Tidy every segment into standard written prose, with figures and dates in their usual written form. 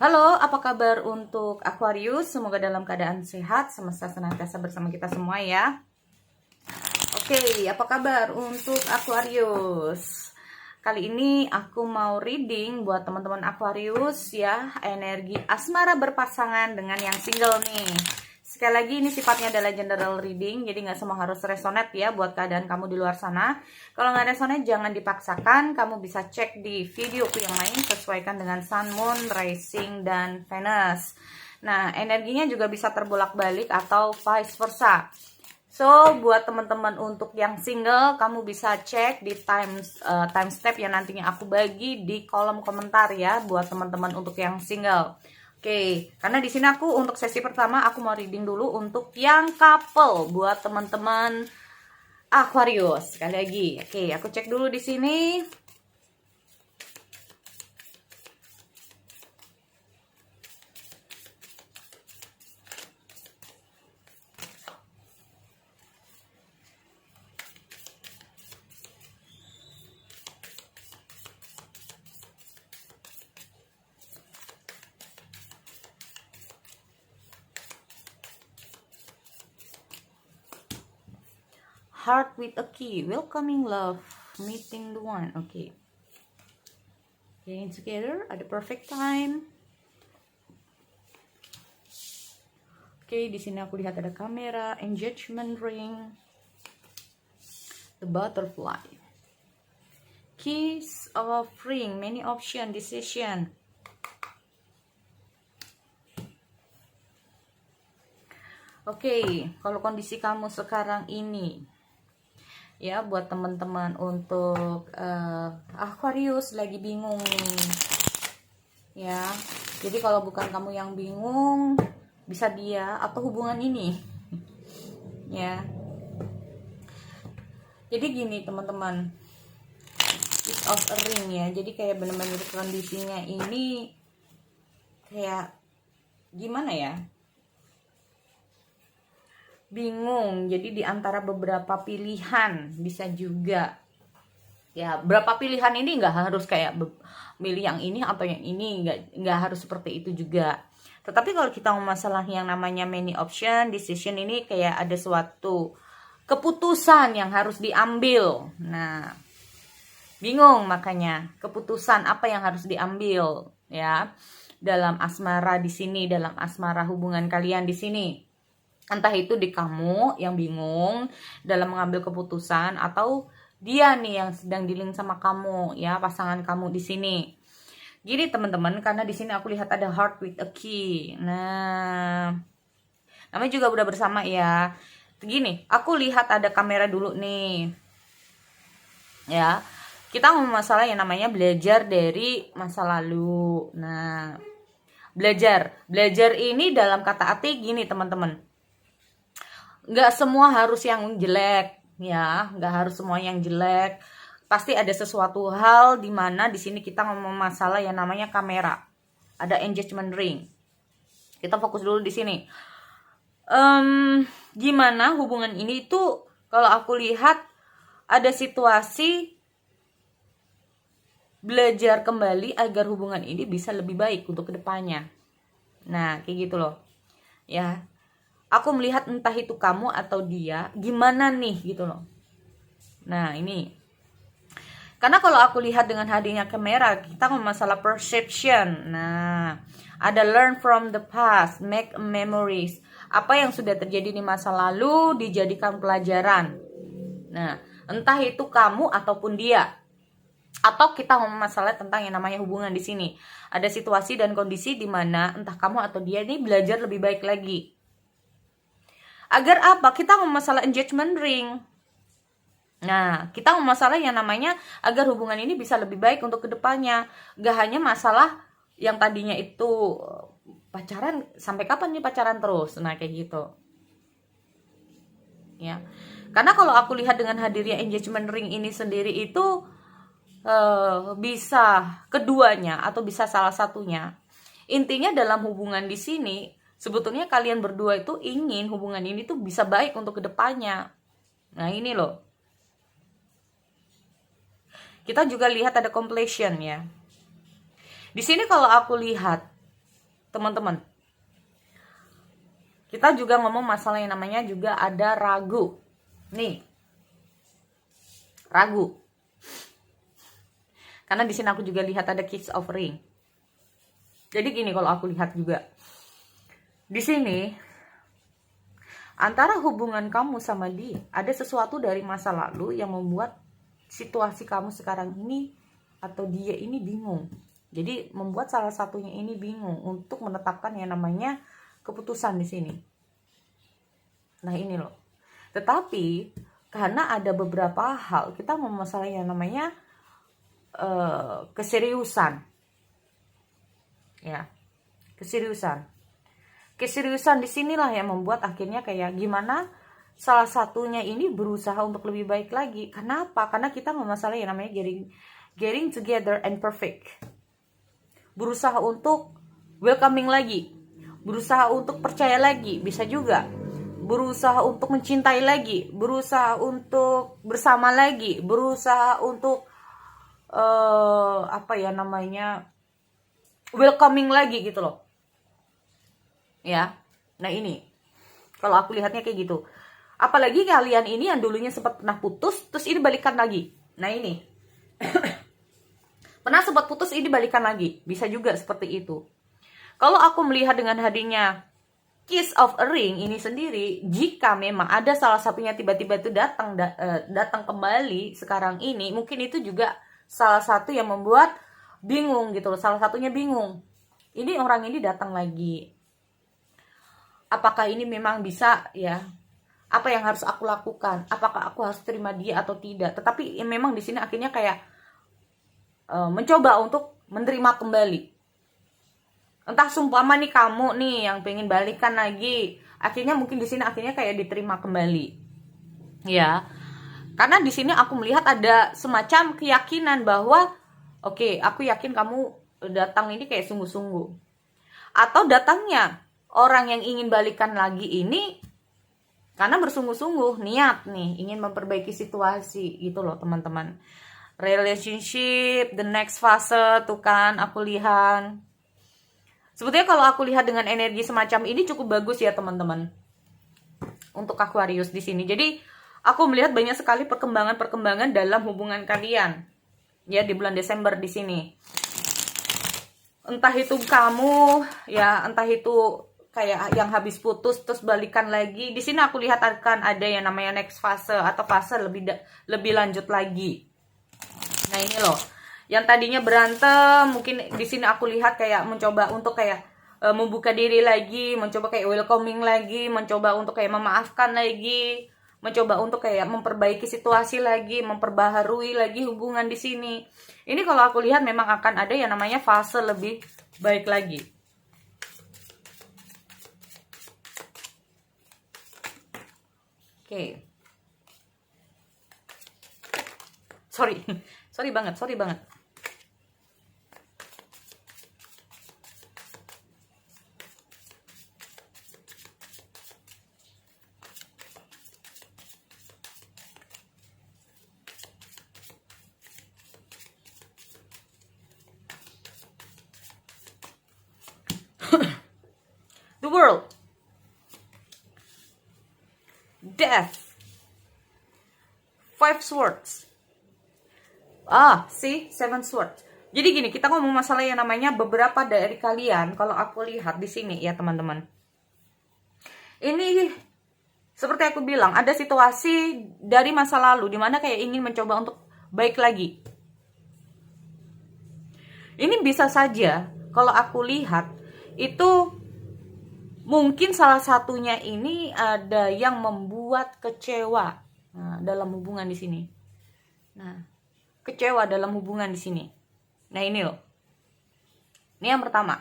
Halo, apa kabar untuk Aquarius? Semoga dalam keadaan sehat, semesta senantiasa bersama kita semua ya. Oke, apa kabar untuk Aquarius? Kali ini aku mau reading buat teman-teman Aquarius ya, energi asmara berpasangan dengan yang single nih. Sekali lagi ini sifatnya adalah general reading, jadi nggak semua harus resonate ya buat keadaan kamu di luar sana. Kalau nggak resonate jangan dipaksakan, kamu bisa cek di videoku yang lain, sesuaikan dengan Sun, Moon, Rising, dan Venus. Nah, energinya juga bisa terbolak-balik atau vice versa. So, buat teman-teman untuk yang single, kamu bisa cek di time step yang nantinya aku bagi di kolom komentar ya, buat teman-teman untuk yang single. Oke, karena di sini aku untuk sesi pertama aku mau reading dulu untuk yang couple buat teman-teman Aquarius. Sekali lagi. Oke, aku cek dulu di sini. Heart with a key, welcoming love, meeting the one. Okay. Getting together at the perfect time. Oke, di sini aku lihat ada kamera, engagement ring, the butterfly, keys of ring, many option, decision. Oke, kalau kondisi kamu sekarang ini ya, buat teman-teman untuk Aquarius lagi bingung nih ya. Jadi kalau bukan kamu yang bingung, bisa dia atau hubungan ini ya. Jadi gini teman-teman, Piece of a ring ya. Jadi kayak bener-bener kondisinya ini kayak gimana ya, bingung. Jadi di antara beberapa pilihan bisa juga ya. Berapa pilihan ini nggak harus kayak milih yang ini atau yang ini, nggak harus seperti itu juga. Tetapi kalau kita mau masalah yang namanya many option decision, ini kayak ada suatu keputusan yang harus diambil. Nah, bingung makanya keputusan apa yang harus diambil ya dalam asmara di sini, dalam asmara hubungan kalian di sini. Entah itu di kamu yang bingung dalam mengambil keputusan, atau dia nih yang sedang dealing sama kamu ya, pasangan kamu di sini. Gini teman-teman, karena di sini aku lihat ada heart with a key. Nah, namanya juga udah bersama ya. Gini, aku lihat ada kamera dulu nih. Ya, kita ngomong masalah yang namanya belajar dari masa lalu. Nah, belajar ini dalam kata arti gini teman-teman, nggak semua harus yang jelek ya, nggak harus semua yang jelek. Pasti ada sesuatu hal di mana di sini kita ngomong masalah yang namanya kamera, ada engagement ring. Kita fokus dulu di sini. Gimana hubungan ini tuh, kalau aku lihat ada situasi belajar kembali agar hubungan ini bisa lebih baik untuk kedepannya. Nah, kayak gitu loh ya. Aku melihat entah itu kamu atau dia, gimana nih gitu loh. Nah ini, karena kalau aku lihat dengan hadirnya kamera, kita ngomong masalah perception. Nah, ada learn from the past, make memories. Apa yang sudah terjadi di masa lalu dijadikan pelajaran. Nah, entah itu kamu ataupun dia. Atau kita ngomong masalah tentang yang namanya hubungan di sini. Ada situasi dan kondisi di mana entah kamu atau dia ini belajar lebih baik lagi. Agar apa? Kita ngomong masalah engagement ring. Nah, kita ngomong masalah yang namanya agar hubungan ini bisa lebih baik untuk kedepannya. Gak hanya masalah yang tadinya itu pacaran, sampai kapan nih pacaran terus. Nah, kayak gitu. Ya. Karena kalau aku lihat dengan hadirnya engagement ring ini sendiri itu bisa keduanya atau bisa salah satunya. Intinya dalam hubungan di sini, sebetulnya kalian berdua itu ingin hubungan ini tuh bisa baik untuk kedepannya. Nah ini loh. Kita juga lihat ada completion ya. Di sini kalau aku lihat teman-teman. Kita juga ngomong masalah yang namanya juga ada ragu. Nih, ragu. Karena di sini aku juga lihat ada Kiss of Ring. Jadi gini kalau aku lihat juga. Di sini antara hubungan kamu sama dia ada sesuatu dari masa lalu yang membuat situasi kamu sekarang ini atau dia ini bingung. Jadi membuat salah satunya ini bingung untuk menetapkan yang namanya keputusan di sini. Nah, ini loh. Tetapi karena ada beberapa hal kita memasalah yang namanya keseriusan. Ya. Keseriusan disinilah yang membuat akhirnya kayak gimana salah satunya ini berusaha untuk lebih baik lagi. Kenapa? Karena kita memasalah yang namanya getting together and perfect. Berusaha untuk welcoming lagi. Berusaha untuk percaya lagi. Bisa juga. Berusaha untuk mencintai lagi. Berusaha untuk bersama lagi. Berusaha untuk welcoming lagi gitu loh. Ya. Nah, ini. Kalau aku lihatnya kayak gitu. Apalagi kalian ini yang dulunya sempat pernah putus, terus ini balikan lagi. Nah, ini. Pernah sempat putus, ini balikan lagi. Bisa juga seperti itu. Kalau aku melihat dengan hadirnya Kiss of a Ring ini sendiri, jika memang ada salah satunya tiba-tiba itu datang kembali sekarang ini, mungkin itu juga salah satu yang membuat bingung gitu loh. Salah satunya bingung. Ini orang ini datang lagi. Apakah ini memang bisa ya? Apa yang harus aku lakukan? Apakah aku harus terima dia atau tidak? Tetapi ya, memang di sini akhirnya kayak mencoba untuk menerima kembali. Entah sumpama nih kamu nih yang pengen balikan lagi, akhirnya mungkin di sini akhirnya kayak diterima kembali. Ya. Karena di sini aku melihat ada semacam keyakinan bahwa oke, aku yakin kamu datang ini kayak sungguh-sungguh. Atau datangnya orang yang ingin balikan lagi ini karena bersungguh-sungguh niat nih ingin memperbaiki situasi gitu loh teman-teman. Relationship, the next fase tuh kan aku lihat. Sebetulnya kalau aku lihat dengan energi semacam ini cukup bagus ya teman-teman. Untuk Aquarius di sini. Jadi aku melihat banyak sekali perkembangan-perkembangan dalam hubungan kalian. Ya, di bulan Desember di sini. Entah itu kamu, ya, entah itu kayak yang habis putus terus balikan lagi. Di sini aku lihat akan ada yang namanya next fase atau fase lebih lanjut lagi. Nah, ini loh. Yang tadinya berantem, mungkin di sini aku lihat kayak mencoba untuk kayak membuka diri lagi, mencoba kayak welcoming lagi, mencoba untuk kayak memaafkan lagi. Mencoba untuk kayak memperbaiki situasi lagi, memperbaharui lagi hubungan di sini. Ini kalau aku lihat memang akan ada yang namanya fase lebih baik lagi. Oke. Sorry banget. The World, Death, Five Swords. See, Seven Swords. Jadi gini, kita ngomong masalah yang namanya beberapa dari kalian. Kalau aku lihat di sini ya teman-teman. Ini seperti aku bilang, ada situasi dari masa lalu dimana kayak ingin mencoba untuk baik lagi. Ini bisa saja kalau aku lihat itu mungkin salah satunya ini ada yang membuat kecewa dalam hubungan di sini. Nah, kecewa dalam hubungan di sini. Nah, ini loh. Ini yang pertama.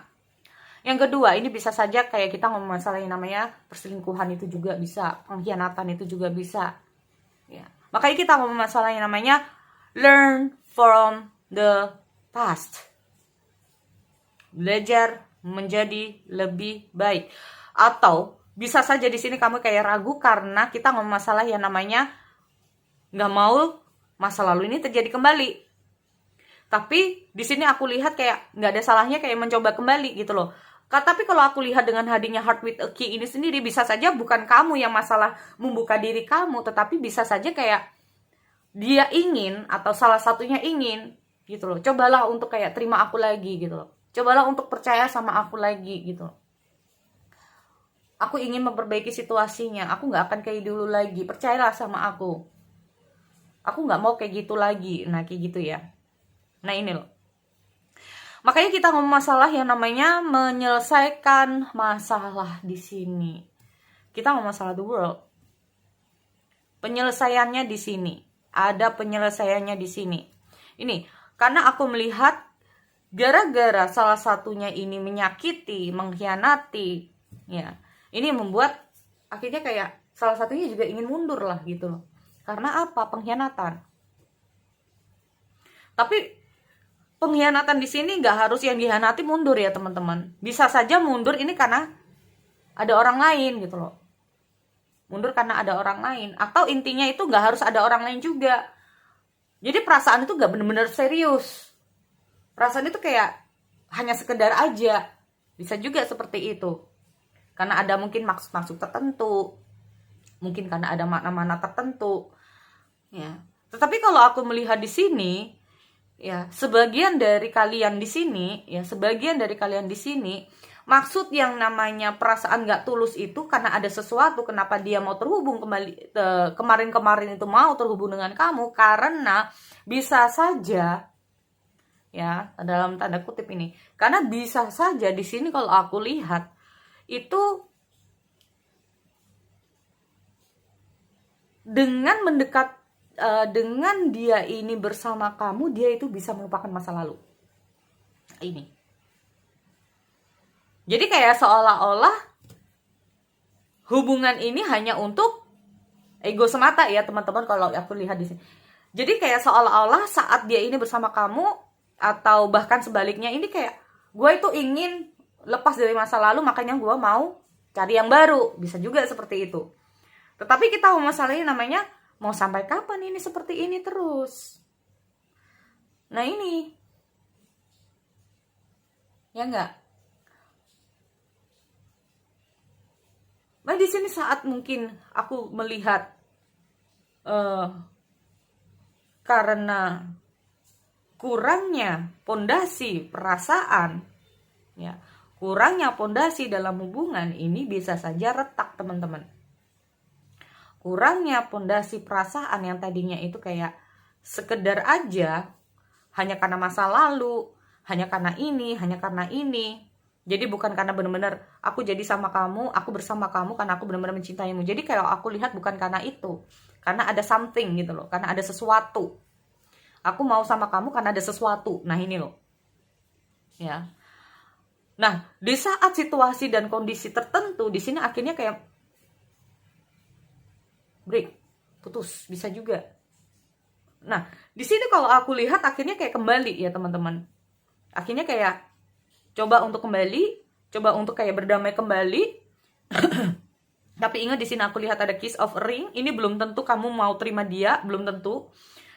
Yang kedua, ini bisa saja kayak kita ngomong masalah yang namanya perselingkuhan itu juga bisa, pengkhianatan itu juga bisa. Ya. Makanya kita ngomong masalah yang namanya learn from the past. Belajar menjadi lebih baik. Atau bisa saja di sini kamu kayak ragu karena kita ngomong masalah yang namanya nggak mau masa lalu ini terjadi kembali. Tapi di sini aku lihat kayak nggak ada salahnya kayak mencoba kembali gitu loh. Tapi kalau aku lihat dengan hadirnya Heart with a Key ini sendiri, bisa saja bukan kamu yang masalah membuka diri kamu, tetapi bisa saja kayak dia ingin, atau salah satunya ingin gitu loh. Cobalah untuk kayak terima aku lagi gitu loh. Cobalah untuk percaya sama aku lagi gitu loh. Aku ingin memperbaiki situasinya. Aku gak akan kayak dulu lagi. Percayalah sama aku. Aku gak mau kayak gitu lagi. Nah kayak gitu ya. Nah ini loh. Makanya kita ngomong masalah yang namanya menyelesaikan masalah di sini. Kita ngomong masalah the world. Penyelesaiannya di sini. Ada penyelesaiannya di sini. Ini karena aku melihat gara-gara salah satunya ini menyakiti, mengkhianati, ya. Ini membuat akhirnya kayak salah satunya juga ingin mundur lah gitu loh. Karena apa? Pengkhianatan. Tapi pengkhianatan di sini nggak harus yang dikhianati mundur ya teman-teman. Bisa saja mundur ini karena ada orang lain gitu loh. Mundur karena ada orang lain. Atau intinya itu nggak harus ada orang lain juga. Jadi perasaan itu nggak benar-benar serius. Perasaan itu kayak hanya sekedar aja. Bisa juga seperti itu. Karena ada mungkin maksud-maksud tertentu. Mungkin karena ada makna-makna tertentu. Ya. Tetapi kalau aku melihat di sini, ya, sebagian dari kalian di sini, maksud yang namanya perasaan gak tulus itu karena ada sesuatu, kenapa dia mau terhubung kembali, kemarin-kemarin itu mau terhubung dengan kamu, karena bisa saja, ya, dalam tanda kutip ini, karena bisa saja di sini kalau aku lihat, itu dengan mendekat, dengan dia ini bersama kamu, dia itu bisa melupakan masa lalu. Ini. Jadi kayak seolah-olah hubungan ini hanya untuk ego semata ya teman-teman kalau aku lihat di sini. Jadi kayak seolah-olah saat dia ini bersama kamu, atau bahkan sebaliknya, ini kayak gue itu ingin lepas dari masa lalu, makanya gue mau cari yang baru. Bisa juga seperti itu. Tetapi kita mau masalah ini namanya, mau sampai kapan ini seperti ini terus? Nah ini. Ya enggak? Nah di sini saat mungkin aku melihat karena kurangnya pondasi perasaan, ya, kurangnya pondasi dalam hubungan ini bisa saja retak teman-teman. Kurangnya pondasi perasaan yang tadinya itu kayak sekedar aja, hanya karena masa lalu, hanya karena ini. Jadi bukan karena benar-benar aku jadi sama kamu, aku bersama kamu karena aku benar-benar mencintaimu. Jadi kalau aku lihat bukan karena itu, karena ada something gitu loh, karena ada sesuatu. Aku mau sama kamu karena ada sesuatu. Nah ini loh, ya. Nah di saat situasi dan kondisi tertentu di sini akhirnya kayak break, putus, bisa juga. Nah, di sini kalau aku lihat akhirnya kayak kembali ya teman-teman. Akhirnya kayak coba untuk kembali, coba untuk kayak berdamai kembali. Tapi ingat di sini aku lihat ada kiss of a ring. Ini belum tentu kamu mau terima dia, belum tentu.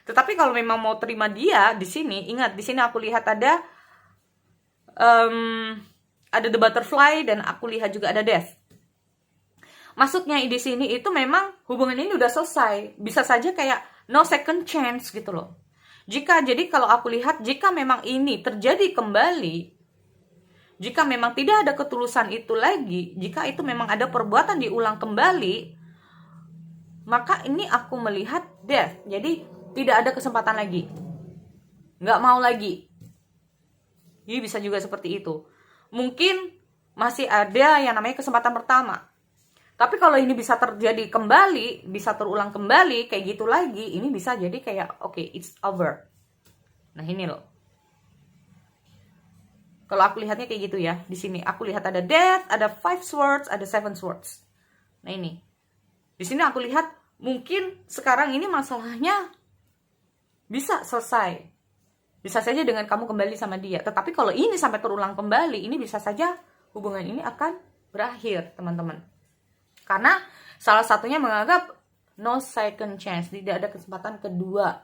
Tetapi kalau memang mau terima dia di sini, ingat di sini aku lihat ada the butterfly dan aku lihat juga ada death. Maksudnya di sini itu memang hubungan ini udah selesai. Bisa saja kayak no second chance gitu loh. Jadi kalau aku lihat, jika memang ini terjadi kembali, jika memang tidak ada ketulusan itu lagi, jika itu memang ada perbuatan diulang kembali, maka ini aku melihat death. Jadi tidak ada kesempatan lagi. Nggak mau lagi. Jadi bisa juga seperti itu. Mungkin masih ada yang namanya kesempatan pertama. Tapi kalau ini bisa terjadi kembali, bisa terulang kembali, kayak gitu lagi, ini bisa jadi kayak, okay, it's over. Nah ini loh. Kalau aku lihatnya kayak gitu ya. Di sini aku lihat ada death, ada 5 swords, ada 7 swords. Nah ini. Di sini aku lihat mungkin sekarang ini masalahnya bisa selesai. Bisa saja dengan kamu kembali sama dia. Tetapi kalau ini sampai terulang kembali, ini bisa saja hubungan ini akan berakhir, teman-teman. Karena salah satunya menganggap no second chance, tidak ada kesempatan kedua.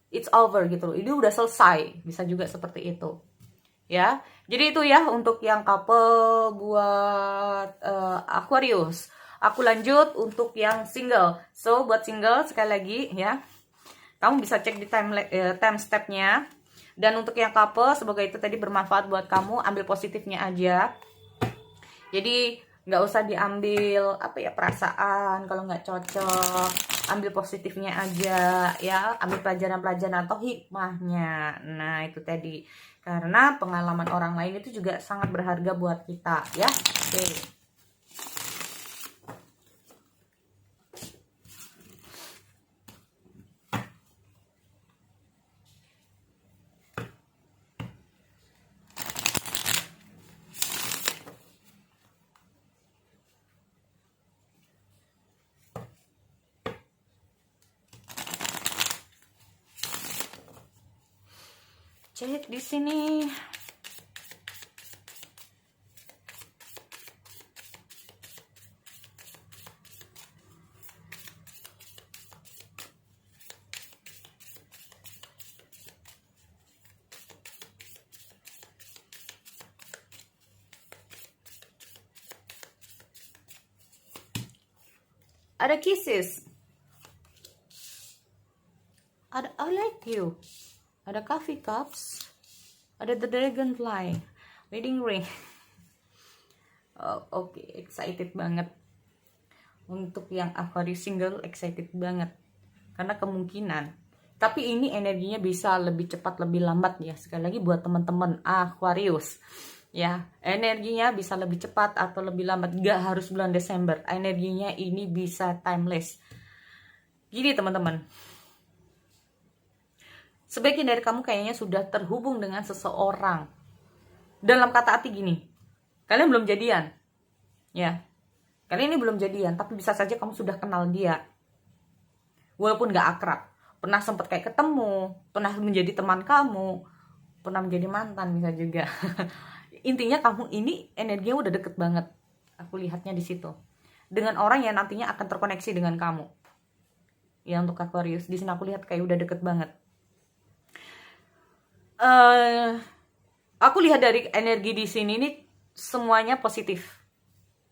It's over gitu loh. Ini udah selesai. Bisa juga seperti itu. ya. Jadi itu ya untuk yang couple buat Aquarius. Aku lanjut untuk yang single. So buat single sekali lagi ya, kamu bisa cek di time stepnya. Dan untuk yang couple, semoga itu tadi bermanfaat buat kamu. Ambil positifnya aja. Jadi nggak usah diambil apa ya perasaan kalau nggak cocok. Ambil positifnya aja ya. Ambil pelajaran-pelajaran atau hikmahnya. Nah itu tadi. Karena pengalaman orang lain itu juga sangat berharga buat kita ya. Oke. Cek di sini. Ada kisses. Ada I like you. Ada coffee cups. Ada the dragonfly. Wedding ring. Oh, oke, excited banget. Untuk yang Aquarius single excited banget. Karena kemungkinan. Tapi ini energinya bisa lebih cepat lebih lambat ya. Sekali lagi buat teman-teman Aquarius. Ya, energinya bisa lebih cepat atau lebih lambat, gak harus bulan Desember. Energinya ini bisa timeless. Gini teman-teman, sebagian dari kamu kayaknya sudah terhubung dengan seseorang. Dalam kata arti gini, kalian belum jadian, ya, kalian ini belum jadian, tapi bisa saja kamu sudah kenal dia, walaupun gak akrab. Pernah sempat kayak ketemu, pernah menjadi teman kamu, pernah menjadi mantan bisa juga. Intinya kamu ini energinya udah deket banget. Aku lihatnya di situ. Dengan orang yang nantinya akan terkoneksi dengan kamu. Ya untuk Aquarius, di sini aku lihat kayak udah deket banget. Aku lihat dari energi di sini ini semuanya positif.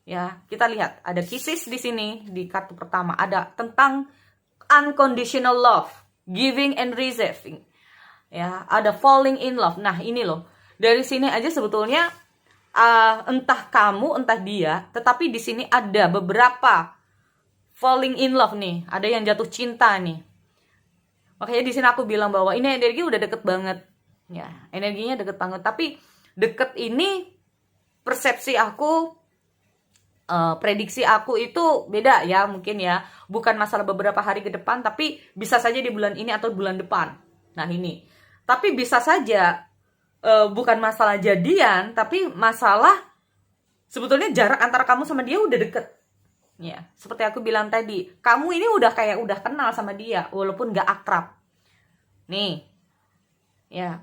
Ya, kita lihat ada kisses di sini di kartu pertama, ada tentang unconditional love, giving and receiving. Ya, ada falling in love. Nah, ini loh. Dari sini aja sebetulnya entah kamu entah dia, tetapi di sini ada beberapa falling in love nih, ada yang jatuh cinta nih. Makanya di sini aku bilang bahwa ini energi udah deket banget, ya energinya deket banget. Tapi deket ini persepsi aku, prediksi aku itu beda ya mungkin ya, bukan masalah beberapa hari ke depan, tapi bisa saja di bulan ini atau bulan depan. Nah ini, tapi bisa saja bukan masalah jadian, tapi masalah sebetulnya jarak antara kamu sama dia udah deket. Ya, seperti aku bilang tadi, kamu ini udah kayak udah kenal sama dia, walaupun gak akrab. Nih, ya,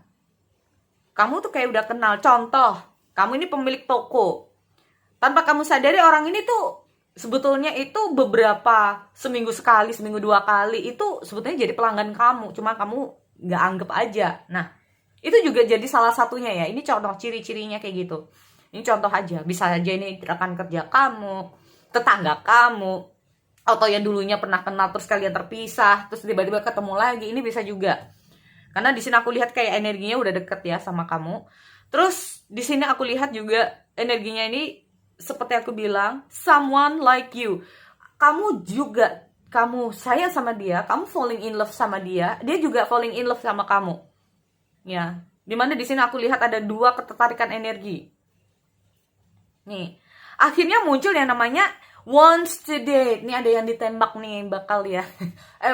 kamu tuh kayak udah kenal. Contoh, kamu ini pemilik toko. Tanpa kamu sadari orang ini tuh sebetulnya itu beberapa, seminggu sekali, seminggu 2 kali, itu sebetulnya jadi pelanggan kamu. Cuma kamu gak anggap aja. Nah, itu juga jadi salah satunya ya. Ini contoh ciri-cirinya kayak gitu. Ini contoh aja. Bisa aja ini rekan kerja kamu, tetangga kamu, atau yang dulunya pernah kenal terus kalian terpisah, terus tiba-tiba ketemu lagi. Ini bisa juga. Karena di sini aku lihat kayak energinya udah deket ya sama kamu. Terus di sini aku lihat juga energinya ini seperti aku bilang, someone like you. Kamu juga, kamu sayang sama dia, kamu falling in love sama dia, dia juga falling in love sama kamu. Ya, dimana di sini aku lihat ada 2 ketertarikan energi. Nih, akhirnya muncul yang namanya wants to date. Nih ada yang ditembak nih bakal ya.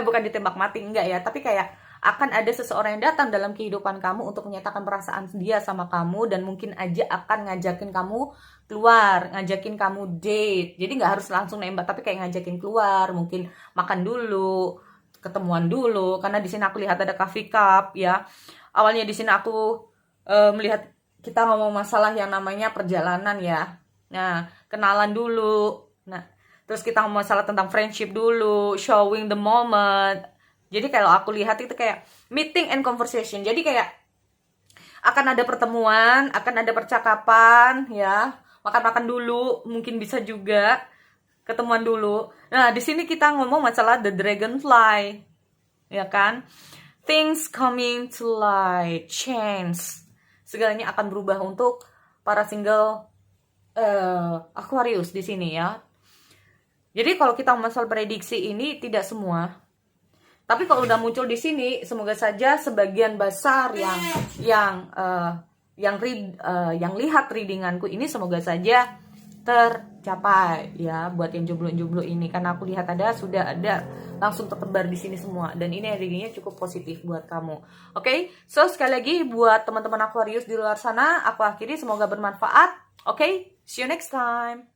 Bukan ditembak mati enggak ya, tapi kayak akan ada seseorang yang datang dalam kehidupan kamu untuk menyatakan perasaan dia sama kamu, dan mungkin aja akan ngajakin kamu keluar, ngajakin kamu date. Jadi nggak harus langsung nembak, tapi kayak ngajakin keluar, mungkin makan dulu, ketemuan dulu. Karena di sini aku lihat ada coffee cup ya. Awalnya di sini aku melihat kita ngomong masalah yang namanya perjalanan ya. Nah, kenalan dulu. Nah, terus kita ngomong masalah tentang friendship dulu, showing the moment. Jadi kalau aku lihat itu kayak meeting and conversation. Jadi kayak akan ada pertemuan, akan ada percakapan, ya. Makan-makan dulu, mungkin bisa juga ketemuan dulu. Nah, di sini kita ngomong masalah the dragonfly, ya kan? Things coming to light, change. Segalanya akan berubah untuk para single Aquarius di sini ya. Jadi kalau kita masalah prediksi ini tidak semua. Tapi kalau udah muncul di sini, semoga saja sebagian besar yang lihat readinganku ini semoga saja tercapai ya, buat yang jomblo-jomblo ini, karena aku lihat sudah ada langsung tertebar di sini semua, dan ini readingnya cukup positif buat kamu. Oke, so sekali lagi buat teman-teman Aquarius di luar sana, aku akhiri, semoga bermanfaat. Oke, see you next time.